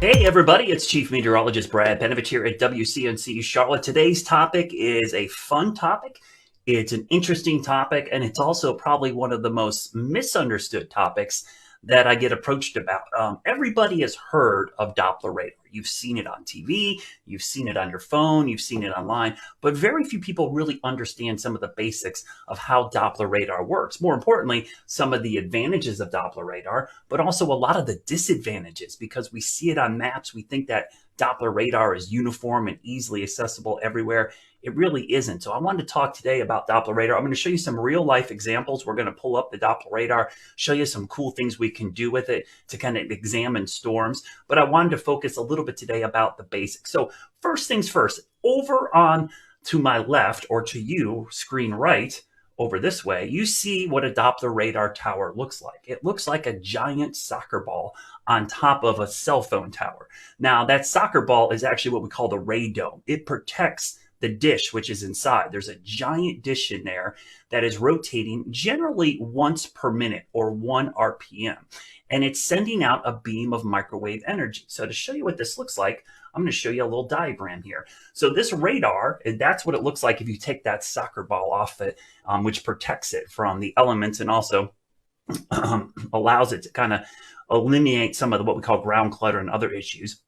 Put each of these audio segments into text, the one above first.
Hey everybody, it's Chief Meteorologist Brad Benovich here at WCNC Charlotte. Today's topic is a fun topic. It's an interesting topic, and it's also probably one of the most misunderstood topics that I get approached about. Everybody has heard of Doppler radar. You've seen it on TV, you've seen it on your phone, you've seen it online, but very few people really understand some of the basics of how Doppler radar works. More importantly, some of the advantages of Doppler radar, but also a lot of the disadvantages because we see it on maps. We think that Doppler radar is uniform and easily accessible everywhere. It really isn't. So I wanted to talk today about Doppler radar. I'm going to show you some real life examples. We're going to pull up the Doppler radar, show you some cool things we can do with it to kind of examine storms. But I wanted to focus a little bit today about the basics. So first things first, over on to my left or to you, screen right, over this way, you see what a Doppler radar tower looks like. It looks like a giant soccer ball on top of a cell phone tower. Now, that soccer ball is actually what we call the radome. It protects the dish, which is inside. There's a giant dish in there that is rotating generally once per minute or 1 RPM. And it's sending out a beam of microwave energy. So to show you what this looks like, I'm going to show you a little diagram here. So this radar, that's what it looks like if you take that soccer ball off it, which protects it from the elements and also allows it to kind of eliminate some of what we call ground clutter and other issues.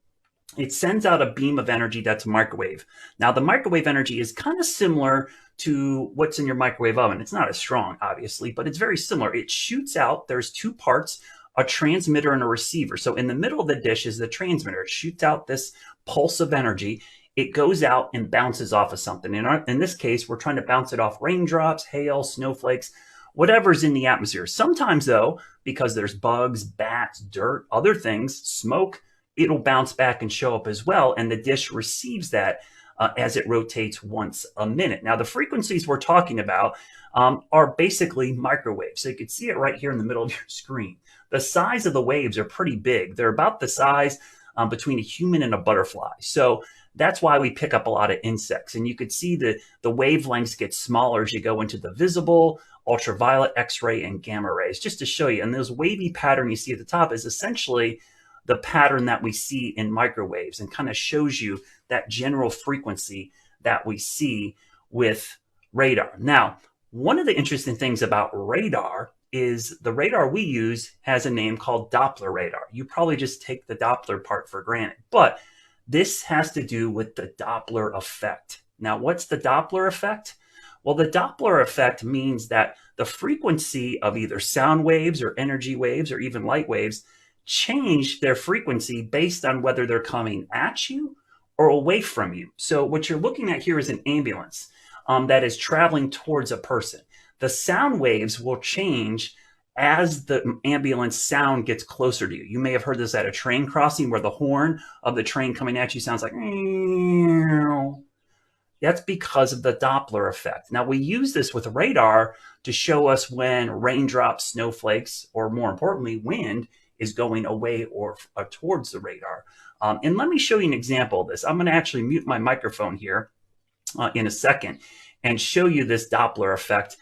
It sends out a beam of energy that's microwave. Now, the microwave energy is kind of similar to what's in your microwave oven. It's not as strong, obviously, but it's very similar. It shoots out, there's two parts, a transmitter and a receiver. So in the middle of the dish is the transmitter. It shoots out this pulse of energy. It goes out and bounces off of something. In this case, we're trying to bounce it off raindrops, hail, snowflakes, whatever's in the atmosphere. Sometimes, though, because there's bugs, bats, dirt, other things, smoke, it'll bounce back and show up as well. And the dish receives that as it rotates once a minute. Now, the frequencies we're talking about are basically microwaves. So you can see it right here in the middle of your screen. The size of the waves are pretty big. They're about the size between a human and a butterfly. So that's why we pick up a lot of insects. And you could see the wavelengths get smaller as you go into the visible, ultraviolet, X-ray, and gamma rays, just to show you. And this wavy pattern you see at the top is essentially the pattern that we see in microwaves and kind of shows you that general frequency that we see with radar. Now, one of the interesting things about radar is the radar we use has a name called Doppler radar. You probably just take the Doppler part for granted, but this has to do with the Doppler effect. Now, what's the Doppler effect? Well, the Doppler effect means that the frequency of either sound waves or energy waves or even light waves change their frequency based on whether they're coming at you or away from you. So what you're looking at here is an ambulance that is traveling towards a person. The sound waves will change as the ambulance sound gets closer to you. You may have heard this at a train crossing where the horn of the train coming at you sounds like, meow. That's because of the Doppler effect. Now, we use this with radar to show us when raindrops, snowflakes, or more importantly, wind is going away or towards the radar. And let me show you an example of this. I'm going to actually mute my microphone here in a second and show you this Doppler effect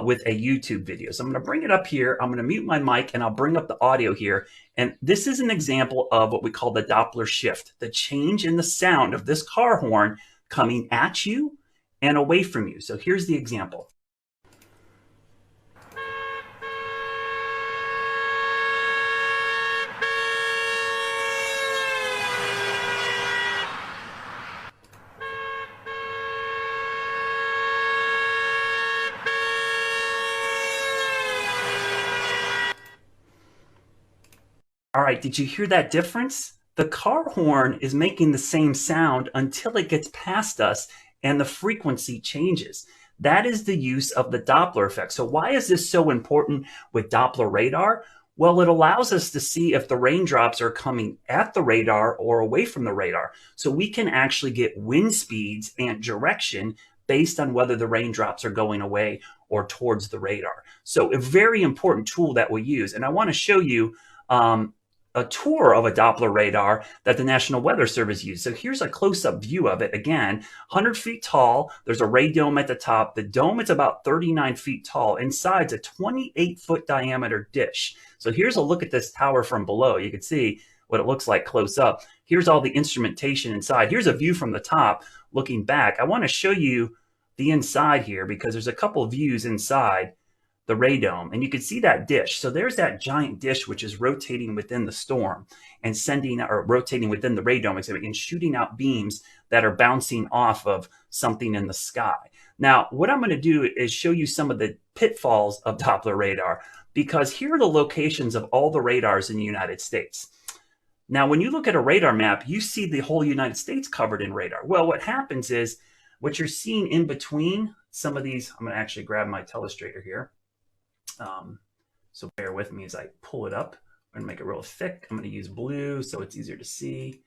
with a YouTube video. So I'm going to bring it up here. I'm going to mute my mic and I'll bring up the audio here. And this is an example of what we call the Doppler shift, the change in the sound of this car horn coming at you and away from you. So here's the example. All right, did you hear that difference? The car horn is making the same sound until it gets past us and the frequency changes. That is the use of the Doppler effect. So why is this so important with Doppler radar? Well, it allows us to see if the raindrops are coming at the radar or away from the radar. So we can actually get wind speeds and direction based on whether the raindrops are going away or towards the radar. So a very important tool that we use. And I want to show you a tour of a Doppler radar that the National Weather Service used. So here's a close-up view of it. Again, 100 feet tall. There's a radome at the top. The dome is about 39 feet tall. Inside's a 28-foot diameter dish. So here's a look at this tower from below. You can see what it looks like close up. Here's all the instrumentation inside. Here's a view from the top looking back. I want to show you the inside here because there's a couple of views inside the radome, and you can see that dish. So there's that giant dish which is rotating within the storm and rotating within the radome and shooting out beams that are bouncing off of something in the sky. Now, what I'm going to do is show you some of the pitfalls of Doppler radar, because here are the locations of all the radars in the United States. Now, when you look at a radar map, you see the whole United States covered in radar. Well, what happens is what you're seeing in between some of these, I'm going to actually grab my telestrator here. So bear with me as I pull it up. I'm going to make it real thick. I'm going to use blue so it's easier to see.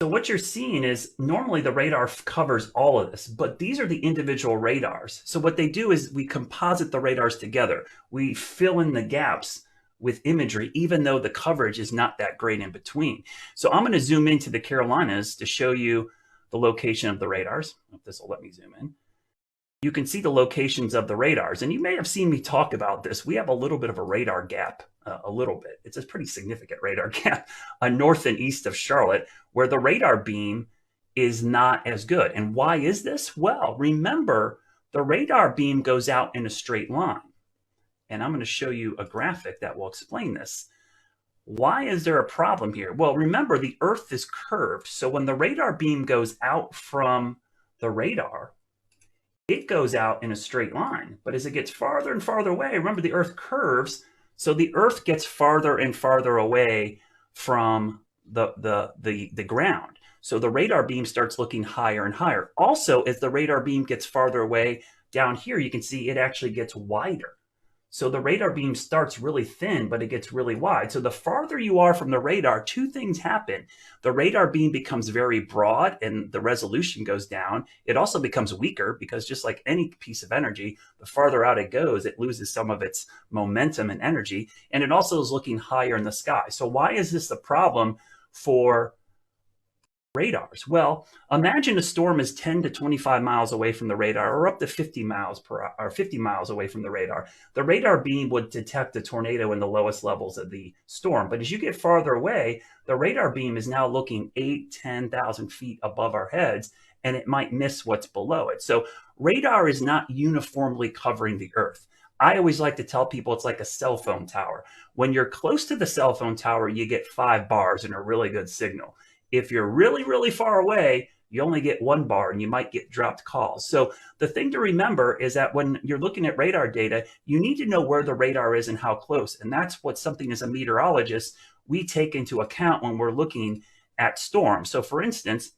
So what you're seeing is normally the radar covers all of this, but these are the individual radars. So what they do is we composite the radars together. We fill in the gaps with imagery, even though the coverage is not that great in between. So I'm going to zoom into the Carolinas to show you the location of the radars. If this will let me zoom in. You can see the locations of the radars, and you may have seen me talk about this. We have a little bit of a radar gap, a little bit. It's a pretty significant radar gap north and east of Charlotte, where the radar beam is not as good. And why is this? Well, remember, the radar beam goes out in a straight line. And I'm going to show you a graphic that will explain this. Why is there a problem here? Well, remember, the Earth is curved. So when the radar beam goes out from the radar, it goes out in a straight line. But as it gets farther and farther away, remember the Earth curves, so the Earth gets farther and farther away from the ground. So the radar beam starts looking higher and higher. Also, as the radar beam gets farther away, down here you can see it actually gets wider. So the radar beam starts really thin, but it gets really wide. So the farther you are from the radar, two things happen. The radar beam becomes very broad and the resolution goes down. It also becomes weaker because just like any piece of energy, the farther out it goes, it loses some of its momentum and energy. And it also is looking higher in the sky. So why is this a problem for radars? Well, imagine a storm is 10 to 25 miles away from the radar, or up to 50 miles away from the radar. The radar beam would detect a tornado in the lowest levels of the storm. But as you get farther away, the radar beam is now looking 10,000 feet above our heads, and it might miss what's below it. So radar is not uniformly covering the Earth. I always like to tell people it's like a cell phone tower. When you're close to the cell phone tower, you get 5 bars and a really good signal. If you're really, really far away, you only get 1 bar and you might get dropped calls. So the thing to remember is that when you're looking at radar data, you need to know where the radar is and how close. And that's what something as a meteorologist, we take into account when we're looking at storms. So for instance,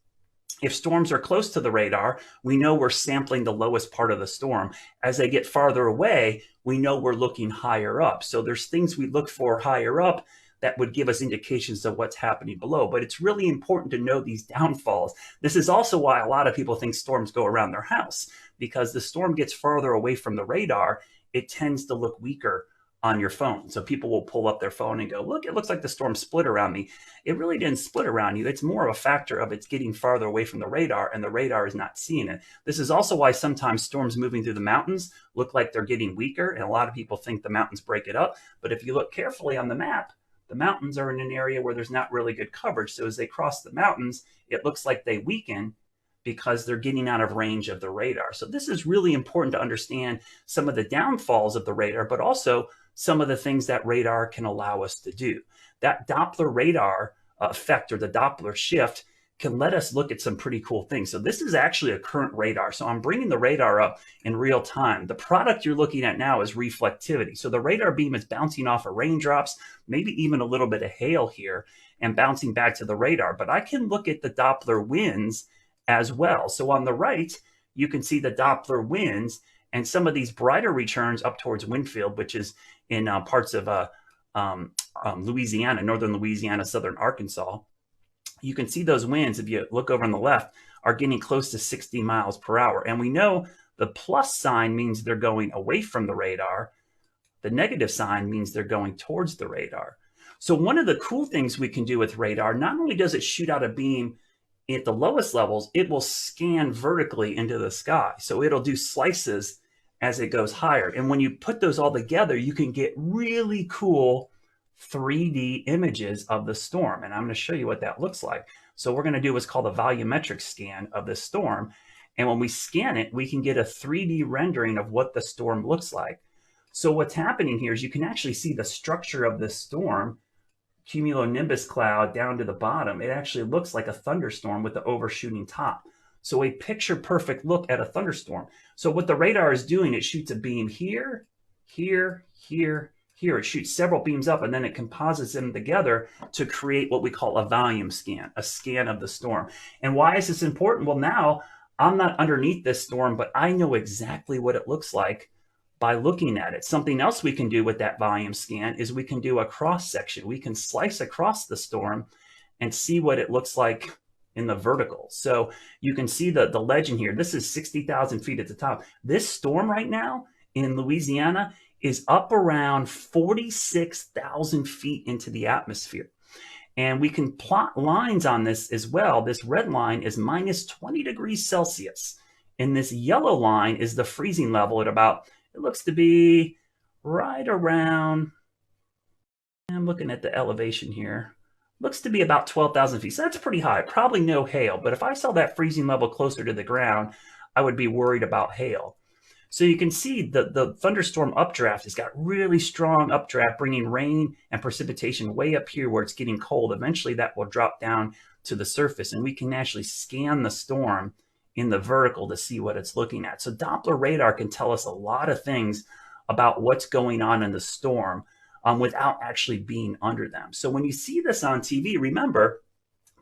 if storms are close to the radar, we know we're sampling the lowest part of the storm. As they get farther away, we know we're looking higher up. So there's things we look for higher up that would give us indications of what's happening below. But it's really important to know these downfalls. This is also why a lot of people think storms go around their house, because the storm gets farther away from the radar, it tends to look weaker on your phone. So people will pull up their phone and go, look, it looks like the storm split around me. It really didn't split around you. It's more of a factor of it's getting farther away from the radar, and the radar is not seeing it. This is also why sometimes storms moving through the mountains look like they're getting weaker, and a lot of people think the mountains break it up. But if you look carefully on the map, the mountains are in an area where there's not really good coverage. So as they cross the mountains, it looks like they weaken because they're getting out of range of the radar. So this is really important to understand some of the downfalls of the radar, but also some of the things that radar can allow us to do. That Doppler radar effect, or the Doppler shift, can let us look at some pretty cool things. So this is actually a current radar. So I'm bringing the radar up in real time. The product you're looking at now is reflectivity. So the radar beam is bouncing off of raindrops, maybe even a little bit of hail here, and bouncing back to the radar. But I can look at the Doppler winds as well. So on the right, you can see the Doppler winds and some of these brighter returns up towards Winfield, which is in parts of Louisiana, northern Louisiana, southern Arkansas. You can see those winds, if you look over on the left, are getting close to 60 miles per hour. And we know the plus sign means they're going away from the radar. The negative sign means they're going towards the radar. So one of the cool things we can do with radar, not only does it shoot out a beam at the lowest levels, it will scan vertically into the sky. So it'll do slices as it goes higher. And when you put those all together, you can get really cool 3D images of the storm. And I'm going to show you what that looks like. So we're going to do what's called a volumetric scan of the storm. And when we scan it, we can get a 3D rendering of what the storm looks like. So what's happening here is you can actually see the structure of the storm, cumulonimbus cloud down to the bottom. It actually looks like a thunderstorm with the overshooting top. So a picture perfect look at a thunderstorm. So what the radar is doing, it shoots a beam here, here, here, here. It shoots several beams up and then it composites them together to create what we call a volume scan, a scan of the storm. And why is this important? Well, now I'm not underneath this storm, but I know exactly what it looks like by looking at it. Something else we can do with that volume scan is we can do a cross section. We can slice across the storm and see what it looks like in the vertical. So you can see the legend here. This is 60,000 feet at the top. This storm right now in Louisiana is up around 46,000 feet into the atmosphere. And we can plot lines on this as well. This red line is minus 20 degrees Celsius. And this yellow line is the freezing level at about, it looks to be right around, I'm looking at the elevation here, looks to be about 12,000 feet. So that's pretty high, probably no hail. But if I saw that freezing level closer to the ground, I would be worried about hail. So you can see the thunderstorm updraft has got really strong updraft, bringing rain and precipitation way up here where it's getting cold. Eventually that will drop down to the surface and we can actually scan the storm in the vertical to see what it's looking at. So Doppler radar can tell us a lot of things about what's going on in the storm without actually being under them. So when you see this on TV, remember,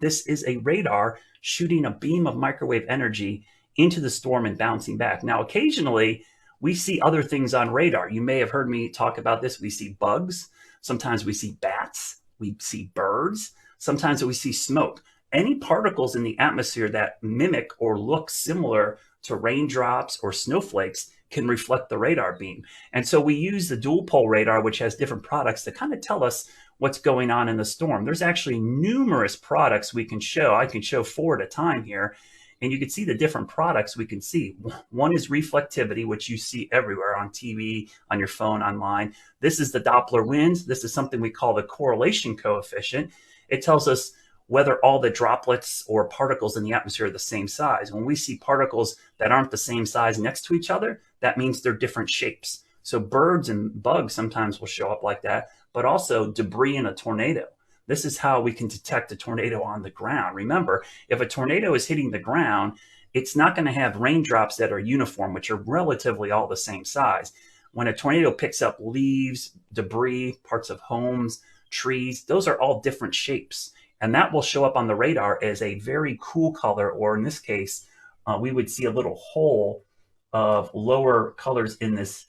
this is a radar shooting a beam of microwave energy into the storm and bouncing back. Now, occasionally we see other things on radar. You may have heard me talk about this. We see bugs. Sometimes we see bats. We see birds. Sometimes we see smoke. Any particles in the atmosphere that mimic or look similar to raindrops or snowflakes can reflect the radar beam. And so we use the dual pole radar, which has different products to kind of tell us what's going on in the storm. There's actually numerous products we can show. I can show 4 at a time here. And you can see the different products we can see. One is reflectivity, which you see everywhere on TV, on your phone, online. This is the Doppler winds. This is something we call the correlation coefficient. It tells us whether all the droplets or particles in the atmosphere are the same size. When we see particles that aren't the same size next to each other, that means they're different shapes. So birds and bugs sometimes will show up like that, but also debris in a tornado. This is how we can detect a tornado on the ground. Remember, if a tornado is hitting the ground, it's not going to have raindrops that are uniform, which are relatively all the same size. When a tornado picks up leaves, debris, parts of homes, trees, those are all different shapes. And that will show up on the radar as a very cool color, or in this case, we would see a little hole of lower colors in this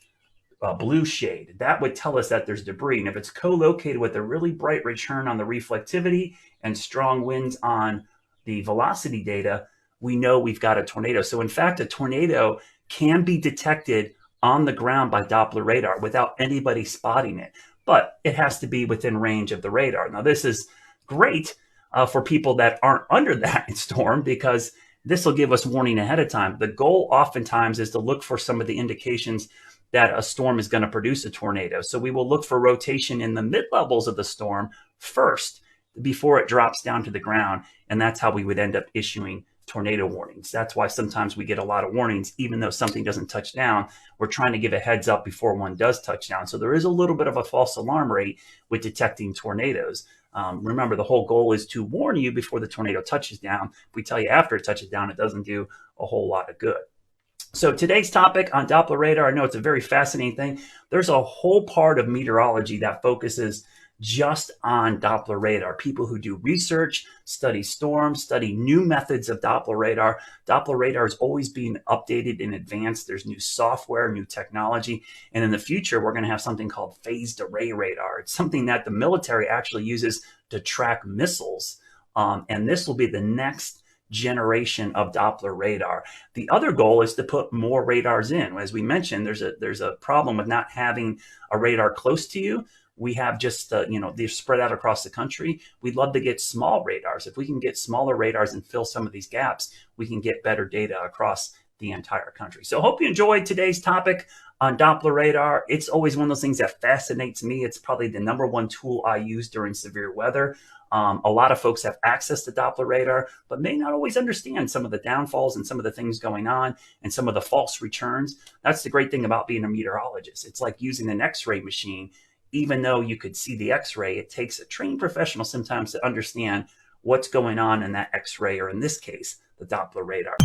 blue shade. That would tell us that there's debris. And if it's co-located with a really bright return on the reflectivity and strong winds on the velocity data, we know we've got a tornado. So in fact, a tornado can be detected on the ground by Doppler radar without anybody spotting it. But it has to be within range of the radar. Now, this is great for people that aren't under that storm, because this will give us warning ahead of time. The goal oftentimes is to look for some of the indications that a storm is going to produce a tornado. So we will look for rotation in the mid-levels of the storm first before it drops down to the ground. And that's how we would end up issuing tornado warnings. That's why sometimes we get a lot of warnings, even though something doesn't touch down. We're trying to give a heads up before one does touch down. So there is a little bit of a false alarm rate with detecting tornadoes. Remember, the whole goal is to warn you before the tornado touches down. If we tell you after it touches down, it doesn't do a whole lot of good. So today's topic on Doppler radar, I know it's a very fascinating thing. There's a whole part of meteorology that focuses just on Doppler radar. People who do research, study storms, study new methods of Doppler radar. Doppler radar is always being updated in advance. There's new software, new technology. And in the future, we're going to have something called phased array radar. It's something that the military actually uses to track missiles. And this will be the next generation of Doppler radar. The other goal is to put more radars in. As we mentioned, there's a problem with not having a radar close to you. We have just, they're spread out across the country. We'd love to get small radars. If we can get smaller radars and fill some of these gaps, we can get better data across the entire country. So hope you enjoyed today's topic on Doppler radar. It's always one of those things that fascinates me. It's probably the number one tool I use during severe weather. A lot of folks have access to Doppler radar, but may not always understand some of the downfalls and some of the things going on and some of the false returns. That's the great thing about being a meteorologist. It's like using an X-ray machine. Even though you could see the X-ray, it takes a trained professional sometimes to understand what's going on in that X-ray, or in this case, the Doppler radar.